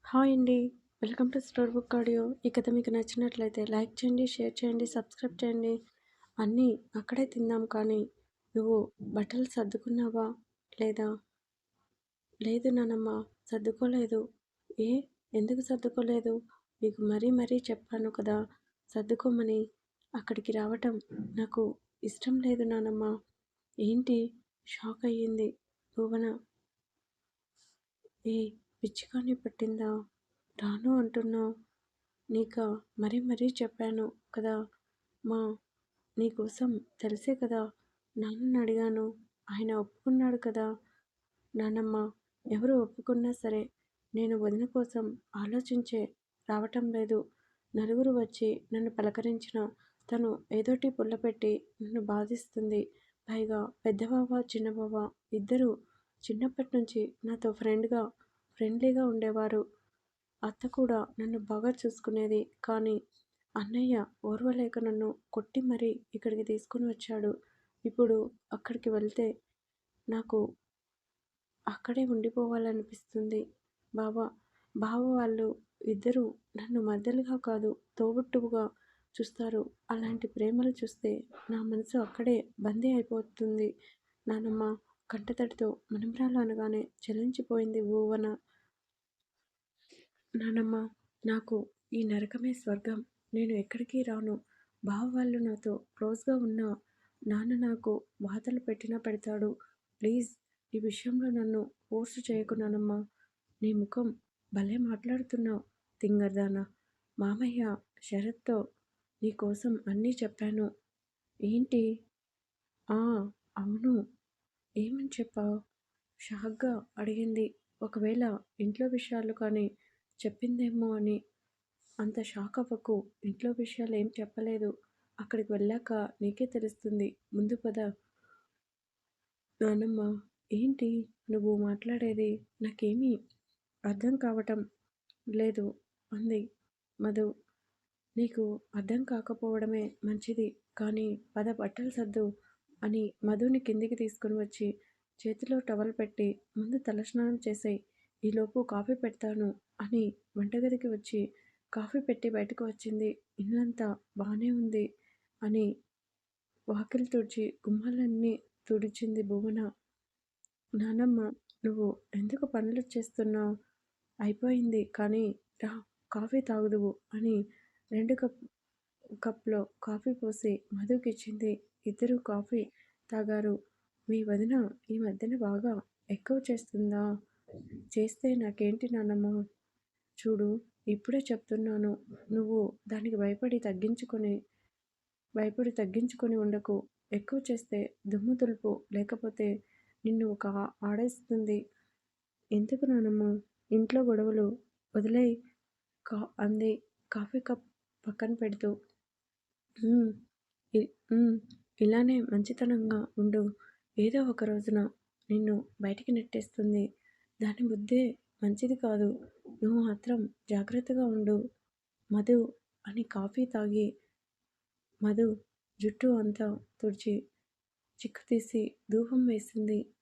Hi అండి. Welcome to story book audio. ఈ కథ మీకు నచ్చినట్లయితే లైక్ చేయండి, షేర్ చేయండి, సబ్స్క్రైబ్ చేయండి. అన్నీ అక్కడే తిందాం కానీ నువ్వు బట్టలు సర్దుకున్నావా? లేదా? లేదు నానమ్మ, సర్దుకోలేదు. ఏ? ఎందుకు సర్దుకోలేదు? నీకు మరీ మరీ చెప్పాను కదా సర్దుకోమని. అక్కడికి రావటం నాకు ఇష్టం లేదు నానమ్మ. ఏంటి? షాక్ అయ్యింది భువన. ఏ పిచ్చికాని పట్టిందా? రాను అంటున్నావు. నీకా మరీ మరీ చెప్పాను కదా మా. నీకోసం తెలిసే కదా నాన్నని అడిగాను. ఆయన ఒప్పుకున్నాడు కదా నానమ్మ. ఎవరు ఒప్పుకున్నా సరే నేను వదిన కోసం ఆలోచించే రావటం లేదు. నలుగురు వచ్చి నన్ను పలకరించిన తను ఏదోటి పుల్లపెట్టి నన్ను బాధిస్తుంది. పైగా పెద్దబావ చిన్నబావ ఇద్దరు చిన్నప్పటి నుంచి నాతో ఫ్రెండ్లీగా ఉండేవారు. అత్త కూడా నన్ను బాగా చూసుకునేది. కానీ అన్నయ్య ఓర్వలేక నన్ను కొట్టి మరీ ఇక్కడికి తీసుకొని వచ్చాడు. ఇప్పుడు అక్కడికి వెళ్తే నాకు అక్కడే ఉండిపోవాలనిపిస్తుంది. బావ బావ వాళ్ళు ఇద్దరూ నన్ను మధ్యలుగా కాదు తోబుట్టువుగా చూస్తారు. అలాంటి ప్రేమలు చూస్తే నా మనసు అక్కడే బందీ అయిపోతుంది నానమ్మ. కంటతడితో మనుమరాలు అనగానే చలించిపోయింది భువన. నానమ్మ, నాకు ఈ నరకమే స్వర్గం. నేను ఎక్కడికి రాను. బావ వాళ్ళు నాతో క్లోజ్గా ఉన్నా నాన్న నాకు బాధలు పెట్టినా పెడతాడు. ప్లీజ్ ఈ విషయంలో నన్ను ఫోర్స్ చేయకు నానమ్మ. నీ ముఖం భలే మాట్లాడుతున్నావు తింగర్దానా. మామయ్య శరత్తో నీకోసం అన్నీ చెప్పాను. ఏంటి? ఆ, అవును. ఏమని చెప్పావు? షాక్గా అడిగింది. ఒకవేళ ఇంట్లో విషయాలు కానీ చెప్పిందేమో అని. అంత షాక్ అవ్వకు. ఇంట్లో విషయాలు ఏం చెప్పలేదు. అక్కడికి వెళ్ళాక నీకే తెలుస్తుంది. ముందు పద. నానమ్మ, ఏంటి నువ్వు మాట్లాడేది? నాకేమీ అర్థం కావటం లేదు అంది మధు. నీకు అర్థం కాకపోవడమే మంచిది. కానీ పద బట్టలు సర్దు అని మధుని కిందికి తీసుకుని వచ్చి చేతిలో టవల్ పెట్టి ముందు తలస్నానం చేసేయ్. ఈలోపు కాఫీ పెడతాను అని వంటగదికి వచ్చి కాఫీ పెట్టి బయటకు వచ్చింది. ఇల్లంతా బానే ఉంది అని వాకిలి తుడిచి గుమ్మాలన్నీ తుడిచింది భువన. నానమ్మ, నువ్వు ఎందుకు పనులు చేస్తున్నావు? అయిపోయింది కానీ రా, కాఫీ తాగుదువు అని రెండు కప్లో కాఫీ పోసి మధుకిచ్చింది. ఇద్దరూ కాఫీ తాగారు. మీ వదిన ఈ మధ్యన బాగా ఎక్కువ చేస్తుందా? చేస్తే నాకేంటి నానమ్మ? చూడు, ఇప్పుడే చెప్తున్నాను. నువ్వు దానికి భయపడి తగ్గించుకొని ఉండకు. ఎక్కువ చేస్తే దుమ్ము దులుపు, లేకపోతే నిన్ను ఒక ఆడేస్తుంది. ఎందుకు నానమ్మ ఇంట్లో గొడవలు? వదిలేయ్ అంది కాఫీ కప్ పక్కన పెడుతూ. "ఉమ్, ఇ- ఉమ్, ఇలానే మంచితనంగా ఉండు. ఏదో ఒక రోజున నిన్ను బయటికి నెట్టేస్తుంది. దాని బుద్ధే మంచిది కాదు. నువ్వు మాత్రం జాగ్రత్తగా ఉండు మధు అని కాఫీ తాగి మధు జుట్టు అంతా తుడిచి చిక్కు తీసి ధూపం వేసింది.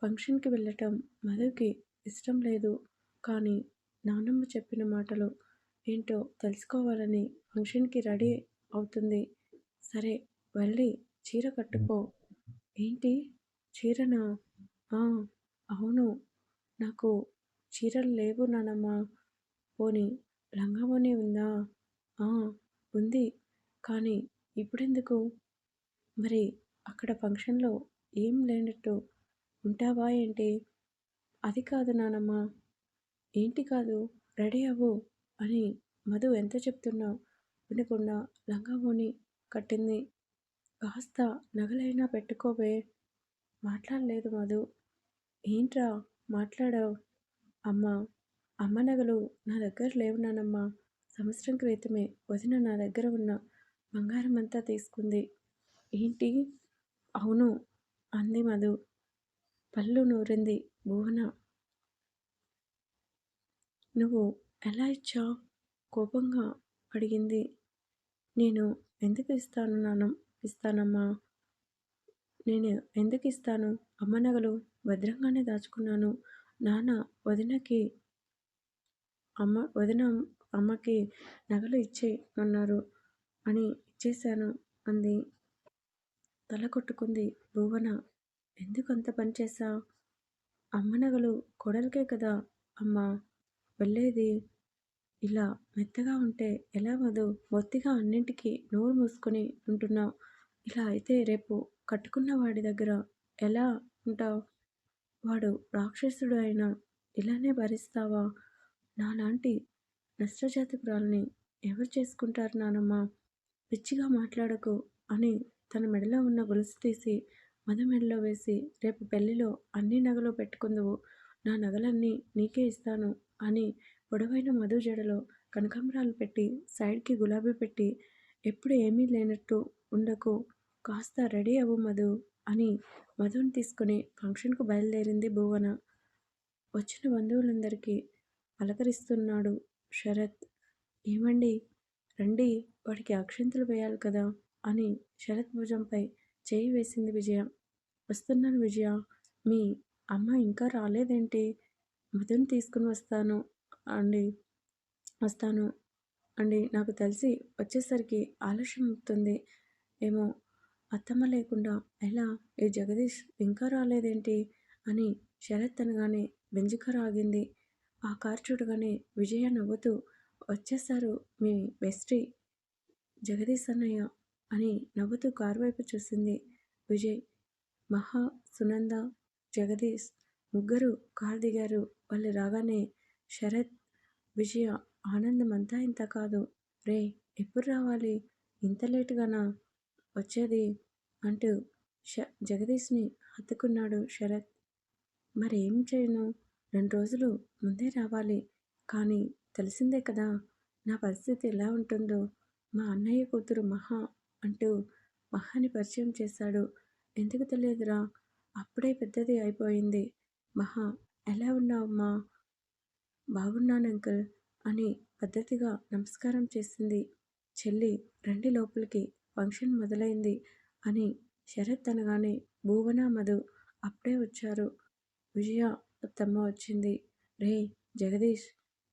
ఫంక్షన్కి వెళ్ళటం మధుకి ఇష్టం లేదు. కానీ నానమ్మ చెప్పిన మాటలు ఏంటో తెలుసుకోవాలని ఫంక్షన్కి రెడీ అవుతుంది. సరే, వెళ్ళి చీర కట్టుకో. ఏంటి? చీరనా? ఆ, అవును. నాకు చీరలు లేవు నానమ్మ. పోనీ లంగావోణి ఉందా? ఆ, ఉంది. కానీ ఇప్పుడెందుకు? మరి అక్కడ ఫంక్షన్లో ఏం లేనట్టు ఉంటావా ఏంటి? అది కాదు నానమ్మ. ఏంటి కాదు? రెడీ అవ్వు అని మధు ఎంత చెప్తున్నా వినకుండా లంగావోణి కట్టింది. కాస్త నగలైనా పెట్టుకోవే. మాట్లాడలేదు మధు. ఏంట్రా మాట్లాడావు? అమ్మా, అమ్మ నగలు నా దగ్గర లేవు నానమ్మ. సంవత్సరం క్రితమే వదిన నా దగ్గర ఉన్న బంగారం అంతా తీసుకుంది. ఏంటి? అవును అంది మధు. పళ్ళు నూరింది భువన. నువ్వు ఎలా ఇచ్చావు? కోపంగా అడిగింది. నేను ఎందుకు ఇస్తానమ్మా? నేను ఎందుకు ఇస్తాను? అమ్మ నగలు భద్రంగానే దాచుకున్నాను. నాన్న వదినకి వదిన అమ్మకి నగలు ఇచ్చేయమన్నారు అని ఇచ్చేశాను అంది. తల కొట్టుకుంది భువన. ఎందుకంత పని చేశావు? అమ్మ నగలు కోడలికే కదా అమ్మా వెళ్ళేది. ఇలా మెత్తగా ఉంటే ఎలా మధు? బొత్తిగా అన్నింటికి నోరు మూసుకొని ఉంటున్నావు. ఇలా అయితే రేపు కట్టుకున్న వాడి దగ్గర ఎలా ఉంటావు? వాడు రాక్షసుడు అయినా ఇలానే భరిస్తావా? నాలాంటి నష్టజాతకురాల్ని ఎవరు చేసుకుంటారు నానమ్మ? పిచ్చిగా మాట్లాడకు అని తన మెడలో ఉన్న గొలుసు తీసి మధు మెడలో వేసి, రేపు పెళ్లిలో అన్ని నగలు పెట్టుకుందువు, నా నగలన్నీ నీకే ఇస్తాను అని పొడవైన మధు జడలో కనకాంబరాలు పెట్టి, సైడ్కి గులాబీ పెట్టి, ఎప్పుడు ఏమీ లేనట్టు ఉండకు, కాస్త రెడీ అవ్వు మధు అని మధుని తీసుకుని ఫంక్షన్కు బయలుదేరింది భువన. వచ్చిన బంధువులందరికీ పలకరిస్తున్నాడు శరత్. ఏమండి రండి, వాడికి అక్షింతలు వేయాలి కదా అని శరత్ భుజంపై చేయి వేసింది విజయ. వస్తున్నాను విజయ. మీ అమ్మ ఇంకా రాలేదేంటి? మధుని తీసుకుని అండి వస్తాను అండి. నాకు తెలిసి వచ్చేసరికి ఆలస్యం అవుతుంది ఏమో. అత్తమ్మ లేకుండా ఎలా? ఈ జగదీష్ ఇంకా రాలేదేంటి అని శరత్ అనగానే బెంజ్ కారు ఆగింది. ఆ కారు చూడగానే విజయ నవ్వుతూ, వచ్చేసారు మీ బెస్టీ జగదీష్ అన్నయ్య అని నవ్వుతూ కారు వైపు చూసింది. విజయ్, మహా, సునంద, జగదీష్ ముగ్గురు కారు దిగారు. వాళ్ళు రాగానే శరత్, విజయ ఆనందం అంతా ఇంత కాదు. రే, ఎప్పుడు రావాలి? ఇంత లేటుగానా వచ్చేది అంటూ జగదీష్ని హత్తుకున్నాడు శరత్. మరేం చేయను, 2 రోజులు ముందే రావాలి. కానీ తెలిసిందే కదా నా పరిస్థితి ఎలా ఉంటుందో. మా అన్నయ్య కూతురు మహా అంటూ మహాని పరిచయం చేశాడు. ఎందుకు తెలియదురా, అప్పుడే పెద్దది అయిపోయింది. మహా, ఎలా ఉన్నావమ్మా? బాగున్నాను అంకుల్ అని పద్ధతిగా నమస్కారం చేసింది. చెల్లి, రండి లోపలికి, ఫంక్షన్ మొదలైంది అని శరత్ అనగానే భువన, మధు అప్పుడే వచ్చారు. విజయ అత్తమ్మ వచ్చింది. రే జగదీష్,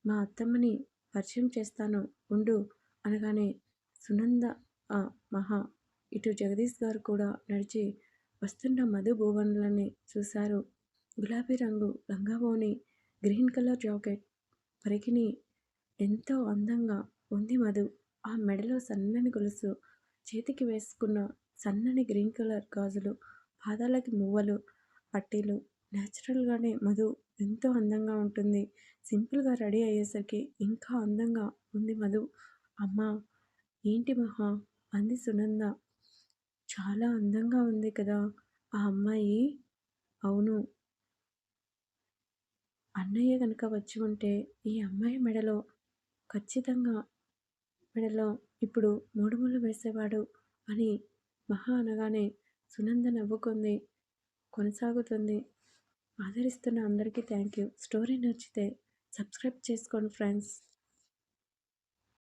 మా అత్తమ్మని పరిచయం చేస్తాను ఉండు అనగానే సునంద, మహా, ఇటు జగదీష్ గారు కూడా నడిచి వస్తున్న మధు భువనులని చూశారు. గులాబీ రంగు లంగావోని, గ్రీన్ కలర్ జాకెట్, పరికిణి ఎంతో అందంగా ఉంది మధు. ఆ మెడలో సన్నని గొలుసు, చేతికి వేసుకున్న సన్నని గ్రీన్ కలర్ గాజులు, పాదాలకి మువ్వలు, పట్టీలు. న్యాచురల్గానే మధు ఎంతో అందంగా ఉంటుంది. సింపుల్గా రెడీ అయ్యేసరికి ఇంకా అందంగా ఉంది మధు. అమ్మా, ఏంటి మహా అంది సునంద. చాలా అందంగా ఉంది కదా ఆ అమ్మాయి. అవును, అన్నయ్య కనుక వచ్చి ఉంటే ఈ అమ్మాయి ఖచ్చితంగా మెడలో ఇప్పుడు 3 ముళ్ళు వేసేవాడు అని మహా అనగానే సునంద నవ్వుకుంది. కొనసాగుతుంది. ఆదరిస్తున్న అందరికీ థ్యాంక్ యూ. స్టోరీ నచ్చితే సబ్స్క్రైబ్ చేసుకోండి ఫ్రెండ్స్.